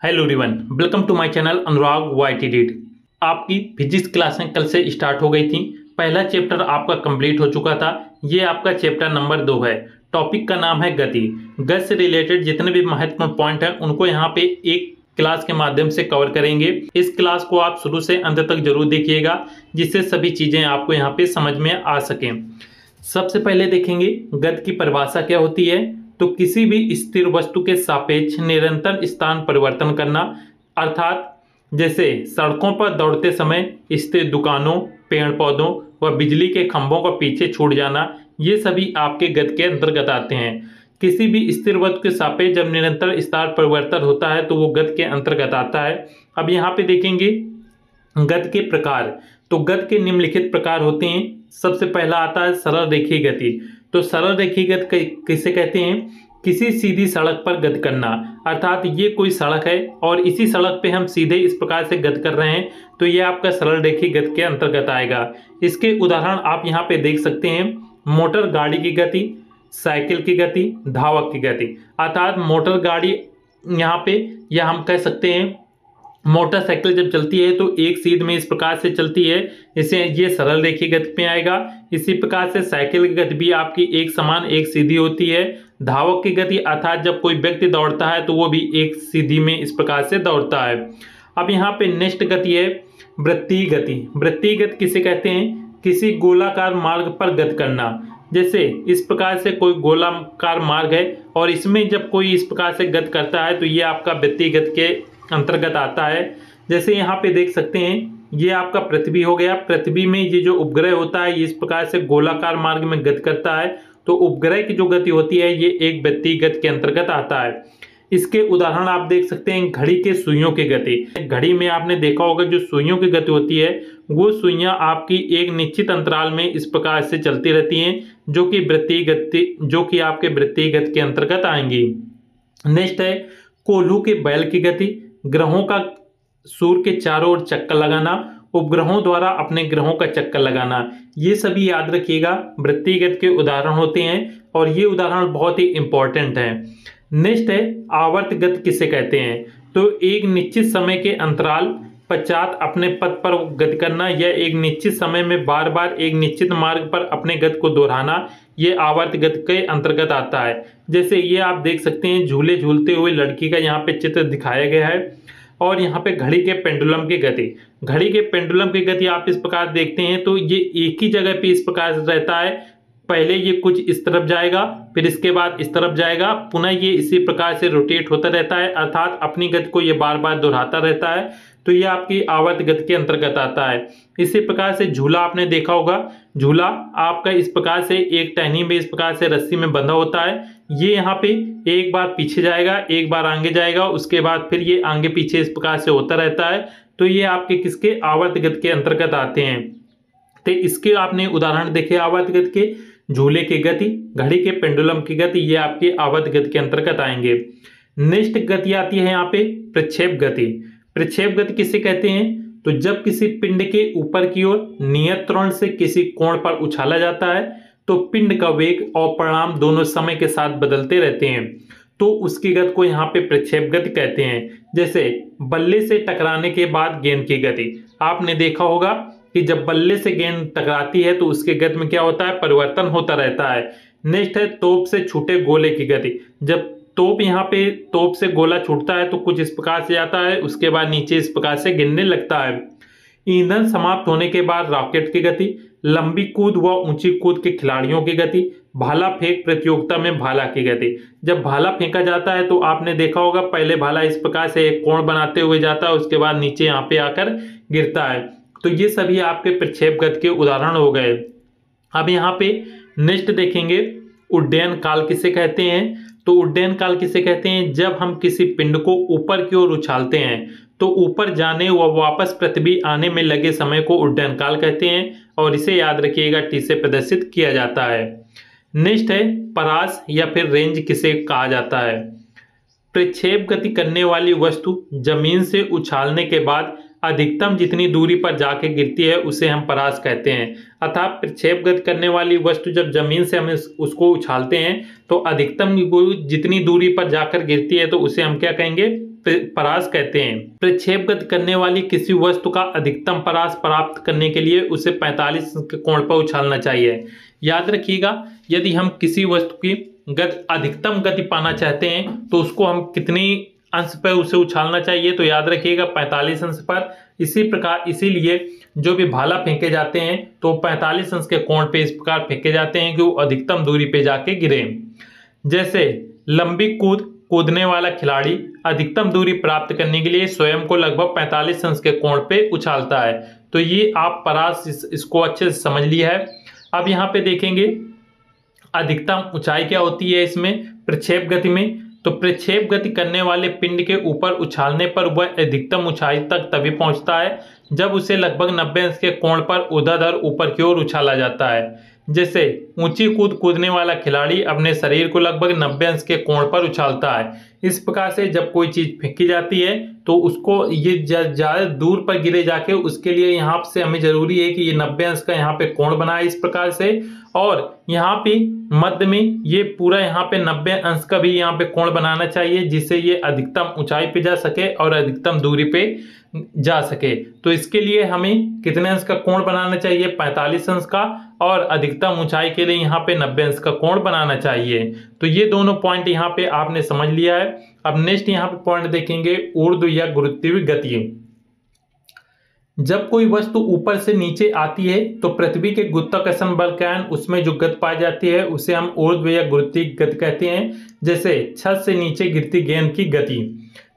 Hello everyone, welcome to my channel Anurag YT read. आपकी physics क्लासें कल से स्टार्ट हो गई थी। पहला चैप्टर आपका कंप्लीट हो चुका था। ये आपका चैप्टर नंबर 2 है। टॉपिक का नाम है गति। गति से रिलेटेड जितने भी महत्वपूर्ण पॉइंट हैं उनको यहाँ पे एक क्लास के माध्यम से कवर करेंगे। इस क्लास को आप शुरू से अंत तक जरूर देखिएगा, जिससे सभी चीज़ें आपको यहाँ पे समझ में आ सकें। सबसे पहले देखेंगे गति की परिभाषा क्या होती है। तो किसी भी स्थिर वस्तु के सापेक्ष निरंतर स्थान परिवर्तन करना, अर्थात जैसे सड़कों पर दौड़ते समय स्थिर दुकानों, पेड़ पौधों व बिजली के खंभों का पीछे छूट जाना, ये सभी आपके गति के अंतर्गत आते हैं। किसी भी स्थिर वस्तु के सापेक्ष जब निरंतर स्थान परिवर्तन होता है तो वो गति के अंतर्गत आता है। अब यहाँ पे देखेंगे गति के प्रकार। तो गति के निम्नलिखित प्रकार होते हैं। सबसे पहला आता है सरल रेखीय गति। तो सरल रेखीय गति किसे कहते हैं? किसी सीधी सड़क पर गति करना, अर्थात ये कोई सड़क है और इसी सड़क पे हम सीधे इस प्रकार से गति कर रहे हैं, तो ये आपका सरल रेखीय गति के अंतर्गत आएगा। इसके उदाहरण आप यहाँ पे देख सकते हैं। मोटर गाड़ी की गति, साइकिल की गति, धावक की गति। अर्थात मोटर गाड़ी यहाँ पे, या हम कह सकते हैं मोटरसाइकिल जब चलती है तो एक सीध में इस प्रकार से चलती है, इसे ये सरल रेखीय गति में आएगा। इसी प्रकार से साइकिल की गति भी आपकी एक समान एक सीधी होती है। धावक की गति अर्थात जब कोई व्यक्ति दौड़ता है तो वो भी एक सीधी में इस प्रकार से दौड़ता है। अब यहाँ पे नेक्स्ट गति है वृत्तीय गति। वृत्तीय गति किसे कहते हैं? किसी गोलाकार मार्ग पर गति करना। जैसे इस प्रकार से कोई गोलाकार मार्ग है और इसमें जब कोई इस प्रकार से गति करता है तो ये आपका वृत्तीय गति के अंतर्गत आता है। जैसे यहाँ पे देख सकते हैं, ये आपका पृथ्वी हो गया। पृथ्वी में ये जो उपग्रह होता है ये इस प्रकार से गोलाकार मार्ग में गति करता है, तो उपग्रह की जो गति होती है ये एक वृत्तीय गति के अंतर्गत आता है। इसके उदाहरण आप देख सकते हैं घड़ी के सुइयों की गति। घड़ी में आपने देखा होगा जो सुइयों की गति होती है वो सुइयां आपकी एक निश्चित अंतराल में इस प्रकार से चलती रहती हैं, जो कि वृत्तीय गति, जो कि आपके वृत्तीय गति के अंतर्गत आएंगी। नेक्स्ट है कोल्हू के बैल की गति। ग्रहों का सूर्य के चारों ओर चक्कर लगाना, उपग्रहों द्वारा अपने ग्रहों का चक्कर लगाना, ये सभी याद रखिएगा वृत्तीय गति के उदाहरण होते हैं और ये उदाहरण बहुत ही इंपॉर्टेंट है। नेक्स्ट है आवर्त गति किसे कहते हैं? तो एक निश्चित समय के अंतराल पश्चात अपने पथ पर गति करना या एक निश्चित समय में बार बार एक निश्चित मार्ग पर अपने गति को दोहराना, ये आवर्त गति के अंतर्गत आता है। जैसे ये आप देख सकते हैं झूले झूलते हुए लड़की का यहाँ पे चित्र दिखाया गया है। और यहाँ पे घड़ी के पेंडुलम की गति। घड़ी के पेंडुलम की गति आप इस प्रकार देखते हैं तो ये एक ही जगह पे इस प्रकार से रहता है। पहले ये कुछ इस तरफ जाएगा, फिर इसके बाद इस तरफ जाएगा, पुनः ये इसी प्रकार से रोटेट होता रहता है, अर्थात अपनी गति को ये बार बार दोहराता रहता है। तो ये आपकी आवर्त गति के अंतर्गत आता है। इसी प्रकार से झूला आपने देखा होगा। झूला आपका इस प्रकार से एक टहनी में इस प्रकार से रस्सी में बंधा होता है। ये यहाँ पे एक बार पीछे जाएगा, एक बार आगे जाएगा, उसके बाद फिर ये आगे पीछे इस प्रकार से होता रहता है। तो ये आपके किसके आवर्त गति के अंतर्गत आते हैं। तो इसके आपने उदाहरण देखे आवर्त गति के, झूले की गति, घड़ी के पेंडुलम की गति, ये आपकी आवर्त गति के अंतर्गत आएंगे। नेक्स्ट गति आती है यहाँ पे प्रक्षेप गति। प्रक्षेप गति किसे कहते हैं? तो जब किसी पिंड के ऊपर की ओर नियत त्वरण से किसी कोण पर उछाला जाता है तो पिंड का वेग और परिमाण दोनों समय के साथ बदलते रहते हैं, तो उसकी गति को यहाँ पे प्रक्षेप गति कहते हैं। जैसे बल्ले से टकराने के बाद गेंद की गति। आपने देखा होगा कि जब बल्ले से गेंद टकराती है तो उसके गति में क्या होता है? परिवर्तन होता रहता है। नेक्स्ट है तोप से छूटे गोले की गति। जब तोप यहाँ पे तोप से गोला छूटता है तो कुछ इस प्रकार से जाता है, उसके बाद नीचे इस प्रकार से गिरने लगता है। ईंधन समाप्त होने के बाद रॉकेट की गति, लंबी कूद व ऊंची कूद के खिलाड़ियों की गति, भाला फेंक प्रतियोगिता में भाला की गति। जब भाला फेंका जाता है तो आपने देखा होगा पहले भाला इस प्रकार से एक कोण बनाते हुए जाता है, उसके बाद नीचे यहाँ पे आकर गिरता है। तो ये सभी आपके प्रक्षेप गति के उदाहरण हो गए। अब यहाँ पे नेक्स्ट देखेंगे उड्डयन काल किसे कहते हैं? तो उड्डयन काल किसे कहते हैं? जब हम किसी पिंड को ऊपर की ओर उछालते हैं तो ऊपर जाने व वापस पृथ्वी आने में लगे समय को उड्डयन काल कहते हैं और इसे याद रखिएगा टी से प्रदर्शित किया जाता है। नेक्स्ट है परास या फिर रेंज किसे कहा जाता है? प्रक्षेप गति करने वाली वस्तु जमीन से उछालने के बाद अधिकतम जितनी दूरी पर जाके गिरती है उसे हम परास कहते हैं। अर्थात प्रक्षेप गति करने वाली वस्तु जब जमीन से हम उसको उछालते हैं तो अधिकतम जितनी दूरी पर जाकर गिरती है तो उसे हम क्या कहेंगे? परास कहते हैं। प्रक्षेप गति करने वाली किसी वस्तु का अधिकतम परास प्राप्त करने के लिए उसे 45 अंश के कोण पर उछालना चाहिए। याद रखिएगा, यदि हम किसी वस्तु की अधिकतम गति पाना चाहते हैं तो उसको हम कितनी अंश पर उसे उछालना चाहिए, तो याद रखिएगा 45 अंश पर। इसी प्रकार इसीलिए जो भी भाला फेंके जाते हैं तो 45 अंश के कोण पे इस प्रकार फेंके जाते हैं कि वो अधिकतम दूरी पे जाके गिरे। जैसे लंबी कूदने वाला खिलाड़ी अधिकतम दूरी प्राप्त करने के लिए स्वयं को लगभग 45 अंश के कोण पे उछालता है। तो ये आप परास इसको अच्छे से समझ लिया है। अब यहाँ पे देखेंगे अधिकतम ऊंचाई क्या होती है इसमें प्रक्षेप गति में। तो प्रक्षेप गति करने वाले पिंड के ऊपर उछालने पर वह अधिकतम ऊंचाई तक तभी पहुंचता है जब उसे लगभग 90 अंश के कोण पर ऊर्ध्वाधर ऊपर की ओर उछाला जाता है। जैसे ऊंची कूदने वाला खिलाड़ी अपने शरीर को लगभग 90 अंश के कोण पर उछालता है। इस प्रकार से जब कोई चीज फेंकी जाती है तो उसको ये ज्यादा दूर पर गिरे जाके उसके लिए यहाँ से हमें जरूरी है कि ये 90 अंश का यहाँ पे कोण बनाए इस प्रकार से, और यहाँ पे मध्य में ये पूरा यहाँ पे 90 अंश का भी यहाँ पे कोण बनाना चाहिए जिससे ये अधिकतम ऊंचाई पे जा सके और अधिकतम दूरी पे जा सके। तो इसके लिए हमें कितने अंश का कोण बनाना चाहिए, 45 अंश का, और अधिकतम ऊंचाई के लिए यहाँ पे 90 अंश का कोण बनाना चाहिए। तो ये दोनों पॉइंट यहाँ पे आपने समझ लिया है। अब नेक्स्ट यहाँ पे पॉइंट देखेंगे ऊर्ध्व या गुरुत्वीय गति। जब कोई वस्तु ऊपर से नीचे आती है तो पृथ्वी के गुरुत्वाकर्षण बल के कारण उसमें जो गति पाई जाती है उसे हम ऊर्ध्व या गुरुत्वीय गति कहते हैं। जैसे छत से नीचे गिरती गेंद की गति।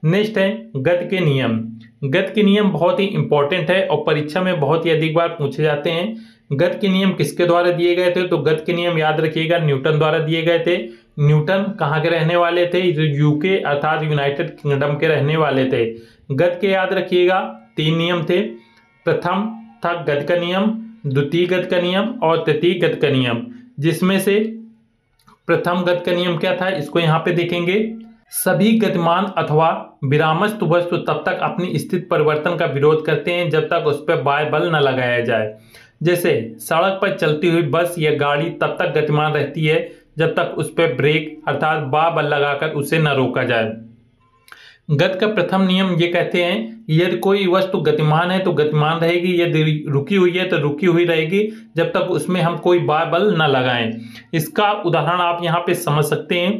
नेक्स्ट है गति के नियम। गति के नियम बहुत ही इंपॉर्टेंट है और परीक्षा में बहुत ही अधिक बार पूछे जाते हैं। गति के नियम किसके द्वारा दिए गए थे, तो गति के नियम याद रखिएगा न्यूटन द्वारा दिए गए थे। न्यूटन कहाँ के रहने वाले थे, यूके अर्थात यूनाइटेड किंगडम के रहने वाले थे। गति के याद रखिएगा 3 नियम थे। प्रथम था गति का नियम, द्वितीय गति का नियम और तृतीय गति का नियम। जिसमें से प्रथम गति का नियम क्या था इसको यहाँ पे देखेंगे। सभी गतिमान अथवा विरामस्थ वस्तु तब तक अपनी स्थिति परिवर्तन का विरोध करते हैं जब तक उस पर बाह्य बल न लगाया जाए। जैसे सड़क पर चलती हुई बस या गाड़ी तब तक गतिमान रहती है जब तक उस पर ब्रेक अर्थात बाह्य बल लगाकर उसे न रोका जाए। गति का प्रथम नियम ये कहते हैं यदि कोई वस्तु गतिमान है तो गतिमान रहेगी, यदि रुकी हुई है तो रुकी हुई रहेगी जब तक उसमें हम कोई बाह्य बल न लगाएं। इसका उदाहरण आप यहाँ पे समझ सकते हैं।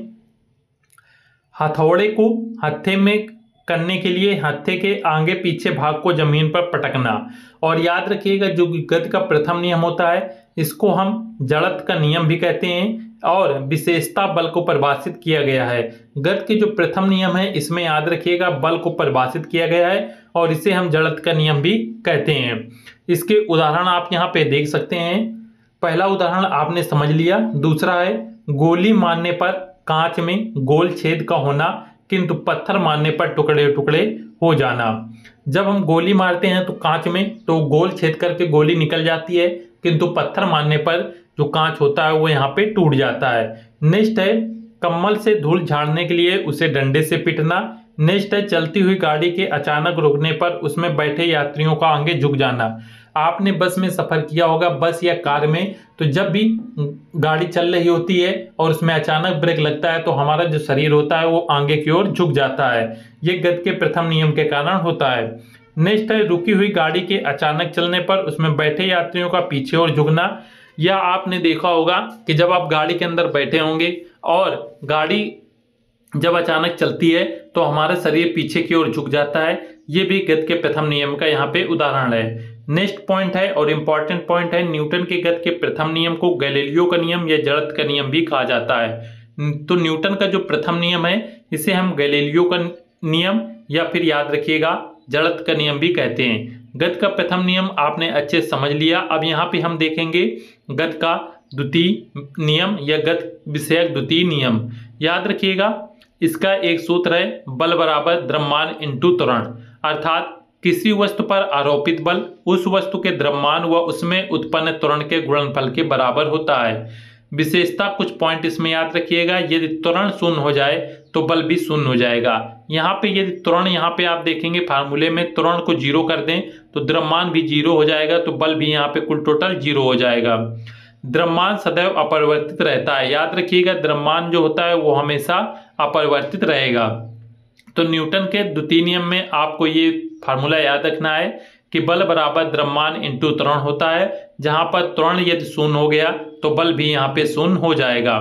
हथौड़े को हत्थे में करने के लिए हत्थे के आगे पीछे भाग को जमीन पर पटकना। और याद रखिएगा जो गति का प्रथम नियम होता है इसको हम जड़त्व का नियम भी कहते हैं और विशेषता बल को परिभाषित किया गया है। गति के जो प्रथम नियम है इसमें याद रखिएगा बल को परिभाषित किया गया है और इसे हम जड़त्व का नियम भी कहते हैं। इसके उदाहरण आप यहाँ पे देख सकते हैं। पहला उदाहरण आपने समझ लिया। दूसरा है गोली मारने पर कांच में गोल छेद का होना किंतु पत्थर मारने पर टुकड़े टुकड़े हो जाना। जब हम गोली मारते हैं तो कांच में तो गोल छेद करके गोली निकल जाती है किंतु पत्थर मारने पर जो कांच होता है वो यहाँ पे टूट जाता है। नेक्स्ट है कम्बल से धूल झाड़ने के लिए उसे डंडे से पीटना। नेक्स्ट है चलती हुई गाड़ी के अचानक रुकने पर उसमें बैठे यात्रियों का आगे झुक जाना। आपने बस में सफर किया होगा, बस या कार में, तो जब भी गाड़ी चल रही होती है और उसमें अचानक ब्रेक लगता है तो हमारा जो शरीर होता है वो आगे की ओर झुक जाता है। ये गति के प्रथम नियम के कारण होता है। नेक्स्ट है रुकी हुई गाड़ी के अचानक चलने पर उसमें बैठे यात्रियों का पीछे ओर झुकना। या आपने देखा होगा कि जब आप गाड़ी के अंदर बैठे होंगे और गाड़ी जब अचानक चलती है तो हमारा शरीर पीछे की ओर झुक जाता है। ये भी गति के प्रथम नियम का यहाँ पे उदाहरण है। नेक्स्ट पॉइंट है और इम्पॉर्टेंट पॉइंट है न्यूटन के गति के प्रथम नियम को गैलीलियो का नियम या जड़त्व का नियम भी कहा जाता है। तो न्यूटन का जो प्रथम नियम है इसे हम गैलीलियो का नियम या फिर याद रखिएगा जड़त्व का नियम भी कहते हैं। गति का प्रथम नियम आपने अच्छे से समझ लिया। अब यहाँ पे हम देखेंगे गति का द्वितीय नियम या गति विषयक द्वितीय नियम। याद रखिएगा इसका एक सूत्र है बल बराबर द्रव्यमान इंटू त्वरण, अर्थात किसी वस्तु पर आरोपित बल उस वस्तु के द्रव्यमान व उसमें उत्पन्न त्वरण के गुणनफल के बराबर होता है। विशेषता कुछ पॉइंट इसमें याद रखिएगा। यदि त्वरण शून्य हो जाए तो बल भी शून्य हो जाएगा। यहाँ पे यदि त्वरण यहाँ पे आप देखेंगे फार्मूले में त्वरण को 0 कर दें तो द्रव्यमान भी 0 हो जाएगा, तो बल भी यहाँ पे कुल टोटल 0 हो जाएगा। द्रव्यमान सदैव अपरिवर्तित रहता है। याद रखिएगा द्रव्यमान जो होता है वो हमेशा अपरिवर्तित रहेगा। तो न्यूटन के द्वितीय नियम में आपको ये फार्मूला याद रखना है कि बल बराबर द्रव्यमान इंटू त्वरण होता है। जहां पर त्वरण यदि शून्य हो गया तो बल भी यहाँ पे शून्य हो जाएगा।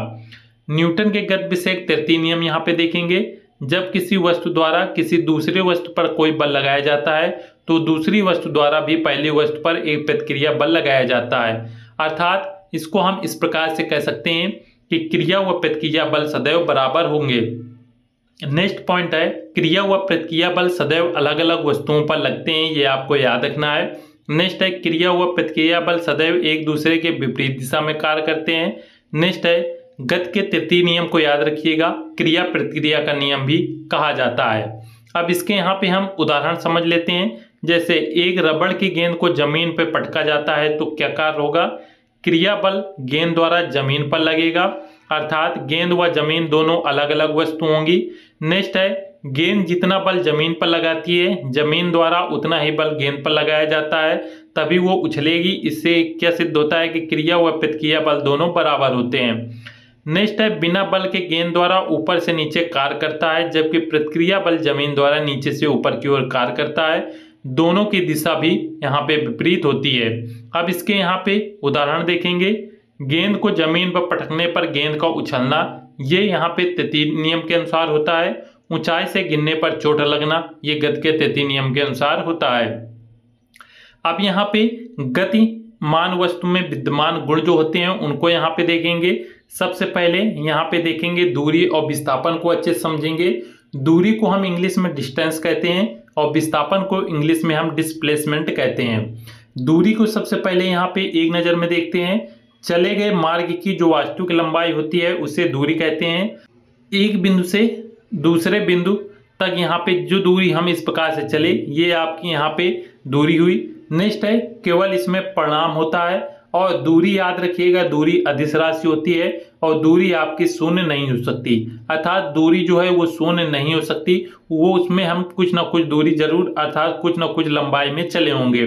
न्यूटन के गति विषयक तृतीय नियम यहाँ पे देखेंगे। जब किसी वस्तु द्वारा किसी दूसरे वस्तु पर कोई बल लगाया जाता है तो दूसरी वस्तु द्वारा भी पहली वस्तु पर एक प्रतिक्रिया बल लगाया जाता है। अर्थात इसको हम इस प्रकार से कह सकते हैं कि क्रिया व प्रतिक्रिया बल सदैव बराबर होंगे। नेक्स्ट पॉइंट है, क्रिया व प्रतिक्रिया बल सदैव अलग अलग वस्तुओं पर लगते हैं, ये आपको याद रखना है। नेक्स्ट है, क्रिया व प्रतिक्रिया बल सदैव एक दूसरे के विपरीत दिशा में कार्य करते हैं। नेक्स्ट है, गति के तृतीय नियम को याद रखिएगा, क्रिया प्रतिक्रिया का नियम भी कहा जाता है। अब इसके यहाँ पे हम उदाहरण समझ लेते हैं। जैसे एक रबड़ की गेंद को जमीन पर पटका जाता है तो क्या कार्य होगा? क्रिया बल गेंद द्वारा जमीन पर लगेगा, अर्थात गेंद व जमीन दोनों अलग अलग वस्तु होंगी। नेक्स्ट है, गेंद जितना बल जमीन पर लगाती है जमीन द्वारा उतना ही बल गेंद पर लगाया जाता है, तभी वो उछलेगी। इससे क्या सिद्ध होता है कि क्रिया व प्रतिक्रिया बल दोनों बराबर होते हैं। नेक्स्ट है, बिना बल के गेंद द्वारा ऊपर से नीचे कार्य करता है, जबकि प्रतिक्रिया बल जमीन द्वारा नीचे से ऊपर की ओर कार्य करता है। दोनों की दिशा भी यहाँ पे विपरीत होती है। अब इसके यहाँ पे उदाहरण देखेंगे। गेंद को जमीन पर पटकने पर गेंद का उछलना, ये यहाँ पे तृतीय नियम के अनुसार होता है। ऊंचाई से गिरने पर चोट लगना, ये गति के तृतीय नियम के अनुसार होता है। अब यहाँ पे गतिमान वस्तु में विद्यमान गुण जो होते हैं उनको यहाँ पे देखेंगे। सबसे पहले यहाँ पे देखेंगे दूरी और विस्थापन को अच्छे से समझेंगे। दूरी को हम इंग्लिश में डिस्टेंस कहते हैं और विस्थापन को इंग्लिश में हम डिस्प्लेसमेंट कहते हैं। दूरी को सबसे पहले यहाँ पे एक नज़र में देखते हैं। चले गए मार्ग की जो वास्तविक लंबाई होती है उसे दूरी कहते हैं। एक बिंदु से दूसरे बिंदु तक यहाँ पे जो दूरी हम इस प्रकार से चले, ये आपकी यहाँ पे दूरी हुई। नेक्स्ट है, केवल इसमें परिमाण होता है और दूरी याद रखिएगा, दूरी अदिश राशि होती है और दूरी आपकी शून्य नहीं हो सकती। अर्थात दूरी जो है वो शून्य नहीं हो सकती, वो उसमें हम कुछ ना कुछ दूरी जरूर अर्थात कुछ ना कुछ लंबाई में चले होंगे।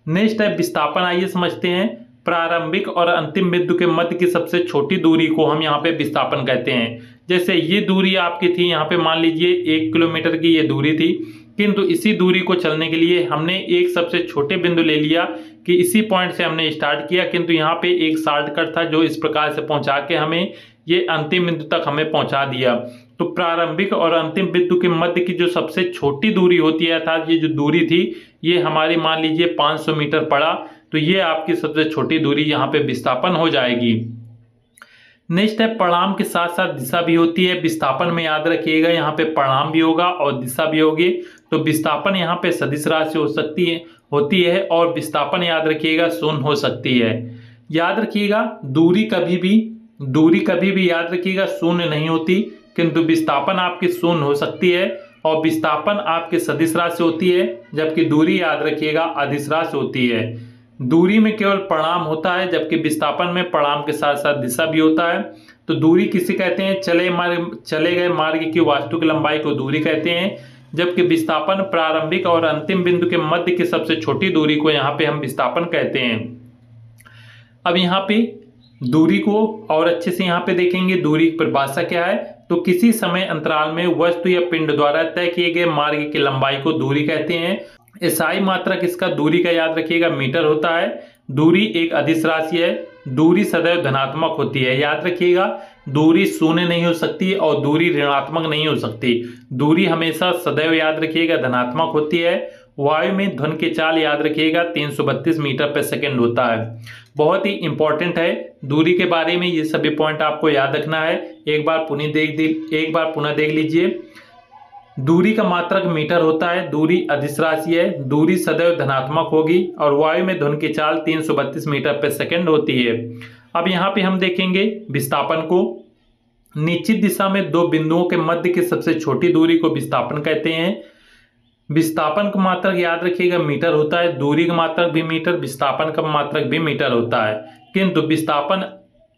नेक्स्ट है विस्थापन। आइए समझते हैं। प्रारंभिक और अंतिम बिंदु के मध्य की सबसे छोटी दूरी को हम यहाँ पे विस्थापन कहते हैं। जैसे ये दूरी आपकी थी, यहाँ पे मान लीजिए 1 किलोमीटर की ये दूरी थी, किंतु इसी दूरी को चलने के लिए हमने एक सबसे छोटे बिंदु ले लिया कि इसी पॉइंट से हमने स्टार्ट किया, किंतु यहाँ पे एक शॉर्टकट था जो इस प्रकार से पहुंचा के हमें ये अंतिम बिंदु तक हमें पहुंचा दिया। तो प्रारंभिक और अंतिम बिंदु के मध्य की जो सबसे छोटी दूरी होती है, अर्थात ये जो दूरी थी ये हमारी मान लीजिए 500 मीटर पड़ा, तो ये आपकी सबसे छोटी दूरी यहाँ पे विस्थापन हो जाएगी। नेक्स्ट है, परिमाण के साथ साथ दिशा भी होती है। विस्थापन में याद रखिएगा यहाँ पे परिमाण भी होगा और दिशा भी होगी। तो विस्थापन यहाँ पे सदिश राशि हो सकती है होती है और विस्थापन याद रखिएगा शून्य हो सकती है। याद रखिएगा दूरी कभी भी याद रखिएगा शून्य नहीं होती, किंतु विस्थापन आपकी शून्य हो सकती है और विस्थापन आपकी सदिश राशि होती है, जबकि दूरी याद रखिएगा अदिश राशि होती है। दूरी में केवल परिमाण होता है, जबकि विस्थापन में परिमाण के साथ साथ दिशा भी होता है। तो दूरी किसे कहते हैं? चले गए मार्ग की वास्तविक लंबाई को दूरी कहते हैं, जबकि विस्थापन प्रारंभिक और अंतिम बिंदु के मध्य की सबसे छोटी दूरी को यहाँ पे हम विस्थापन कहते हैं। अब यहाँ पे दूरी को और अच्छे से यहाँ पे देखेंगे। दूरी की परिभाषा क्या है? तो किसी समय अंतराल में वस्तु या पिंड द्वारा तय किए गए मार्ग की लंबाई को दूरी कहते हैं। एसआई मात्रक इसका दूरी का याद रखिएगा मीटर होता है। दूरी एक अदिश राशि है। दूरी सदैव धनात्मक होती है। याद रखिएगा दूरी शून्य नहीं हो सकती और दूरी ऋणात्मक नहीं हो सकती। दूरी हमेशा सदैव याद रखिएगा धनात्मक होती है। वायु में ध्वनि की चाल याद रखिएगा 332 मीटर पर सेकेंड होता है। बहुत ही इंपॉर्टेंट है दूरी के बारे में, ये सभी पॉइंट आपको याद रखना है। एक बार पुनः देख लीजिए। दूरी का मात्रक मीटर होता है। दूरी अदिश राशि है। दूरी सदैव धनात्मक होगी और वायु में ध्वनि की चाल 332 मीटर पर सेकेंड होती है। अब यहाँ पे हम देखेंगे विस्थापन को। निश्चित दिशा में दो बिंदुओं के मध्य की सबसे छोटी दूरी को विस्थापन कहते हैं। विस्थापन का मात्रक याद रखिएगा मीटर होता है। दूरी का मात्रक भी मीटर, विस्थापन का मात्रक भी मीटर होता है, किंतु विस्थापन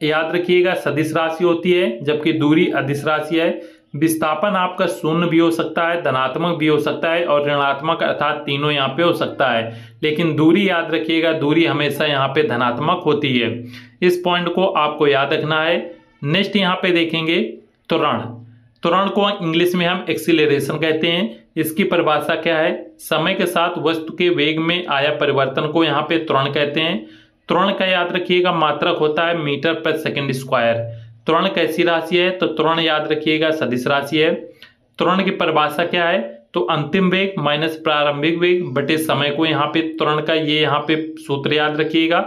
याद रखिएगा सदिश राशि होती है, जबकि दूरी अदिश राशि है। विस्थापन आपका शून्य भी हो सकता है, धनात्मक भी हो सकता है और ऋणात्मक, अर्थात तीनों यहाँ पे हो सकता है, लेकिन दूरी याद रखिएगा दूरी हमेशा यहाँ पे धनात्मक होती है। इस पॉइंट को आपको याद रखना है। नेक्स्ट यहाँ पे देखेंगे त्वरण। त्वरण को इंग्लिश में हम एक्सीलरेशन कहते हैं। इसकी परिभाषा क्या है? समय के साथ वस्तु के वेग में आया परिवर्तन को यहाँ पे त्वरण कहते हैं। त्वरण का याद रखिएगा मात्रक होता है मीटर पर सेकंड स्क्वायर। त्वरण कैसी राशि है? तो त्वरण याद रखिएगा सदिश राशि है। त्वरण की परिभाषा क्या है? तो अंतिम वेग माइनस प्रारंभिक वेग बटे समय को यहाँ पे त्वरण का ये यहाँ पे सूत्र याद रखिएगा,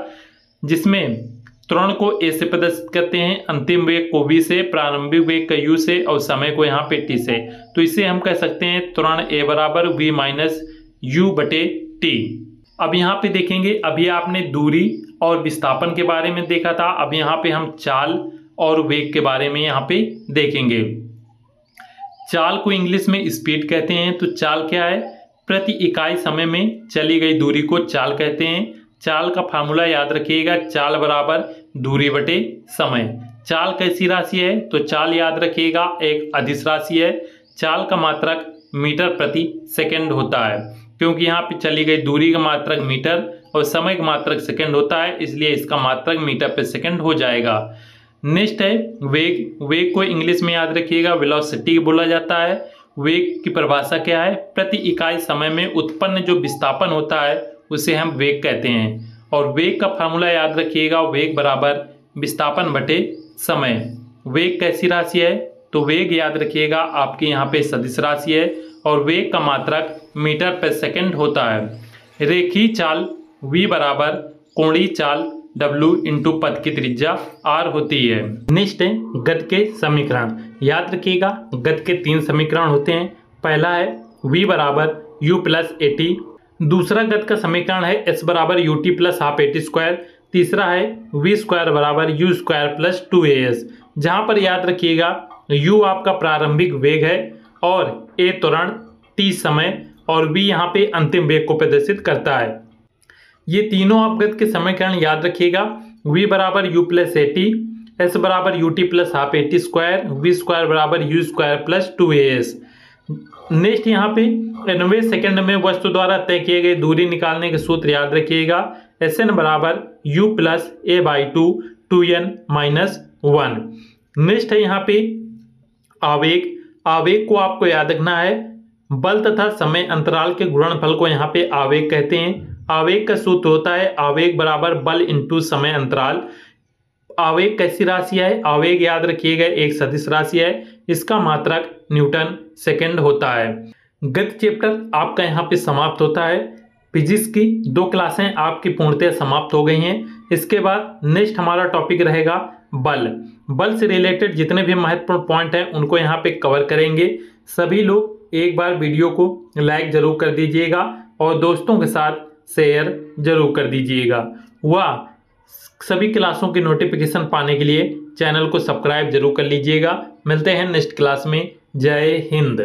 जिसमें त्वरण को ए से प्रदर्शित करते हैं, अंतिम वेग को v से, प्रारंभिक वेग का u से और समय को यहाँ पे t से। तो इसे हम कह सकते हैं त्वरण a बराबर v माइनस u बटे t। अब यहाँ पे देखेंगे, अभी आपने दूरी और विस्थापन के बारे में देखा था, अब यहाँ पे हम चाल और वेग के बारे में यहाँ पे देखेंगे। चाल को इंग्लिश में स्पीड कहते हैं। तो चाल क्या है? प्रति इकाई समय में चली गई दूरी को चाल कहते हैं। चाल का फार्मूला याद रखिएगा, चाल बराबर दूरी बटे समय। चाल कैसी राशि है? तो चाल याद रखिएगा एक अदिश राशि है। चाल का मात्रक मीटर प्रति सेकंड होता है, क्योंकि यहाँ पे चली गई दूरी का मात्रक मीटर और समय का मात्रक सेकंड होता है, इसलिए इसका मात्रक मीटर पर सेकंड हो जाएगा। नेक्स्ट है वेग। वेग को इंग्लिश में याद रखिएगा वेलोसिटी बोला जाता है। वेग की परिभाषा क्या है? प्रति इकाई समय में उत्पन्न जो विस्थापन होता है उसे हम वेग कहते हैं। और वेग का फार्मूला याद रखिएगा, वेग बराबर विस्थापन बटे समय। वेग कैसी राशि है? तो वेग याद रखिएगा आपके यहाँ पे सदिश राशि है और वेग का मात्रक मीटर पर सेकंड होता है। रेखीय चाल v बराबर कोणीय चाल w इंटू पथ की त्रिज्या r होती है। नेक्स्ट है गति के समीकरण। याद रखिएगा गति के 3 समीकरण होते हैं। पहला है v बराबर u प्लस ए टी। दूसरा गति का समीकरण है s बराबर U T plus half A T square. तीसरा है v स्क्वायर बराबर यू स्क्वायर प्लस 2as। जहाँ पर याद रखिएगा u आपका प्रारंभिक वेग है और a त्वरण, t समय और v यहाँ पे अंतिम वेग को प्रदर्शित करता है। ये तीनों आप गति के समीकरण याद रखिएगा। v बराबर u plus A T, s बराबर U T plus half A T square, v square बराबर U square plus 2as। Next यहाँ पे 90 सेकंड में वस्तु द्वारा तय किए गए दूरी निकालने के सूत्र याद रखिएगा। Sn बराबर u plus A by 2n minus 1। Next है यहाँ पे आवेग। आवेग को आपको याद रखना है, बल तथा समय अंतराल के गुणनफल को यहाँ पे आवेग कहते हैं। आवेग का सूत्र होता है आवेग बराबर बल इंटू समय अंतराल। आवेग कैसी राशि है? आवेग याद रखिएगा एक सदिश राशि है, इसका मात्रक न्यूटन सेकंड होता है। गति चैप्टर आपका यहाँ पे समाप्त होता है। फिजिक्स की 2 क्लासें आपकी पूर्णतः समाप्त हो गई हैं। इसके बाद नेक्स्ट हमारा टॉपिक रहेगा बल। बल से रिलेटेड जितने भी महत्वपूर्ण पॉइंट हैं उनको यहाँ पे कवर करेंगे। सभी लोग एक बार वीडियो को लाइक जरूर कर दीजिएगा और दोस्तों के साथ शेयर जरूर कर दीजिएगा। वह सभी क्लासों की नोटिफिकेशन पाने के लिए चैनल को सब्सक्राइब जरूर कर लीजिएगा। मिलते हैं नेक्स्ट क्लास में। जय हिंद।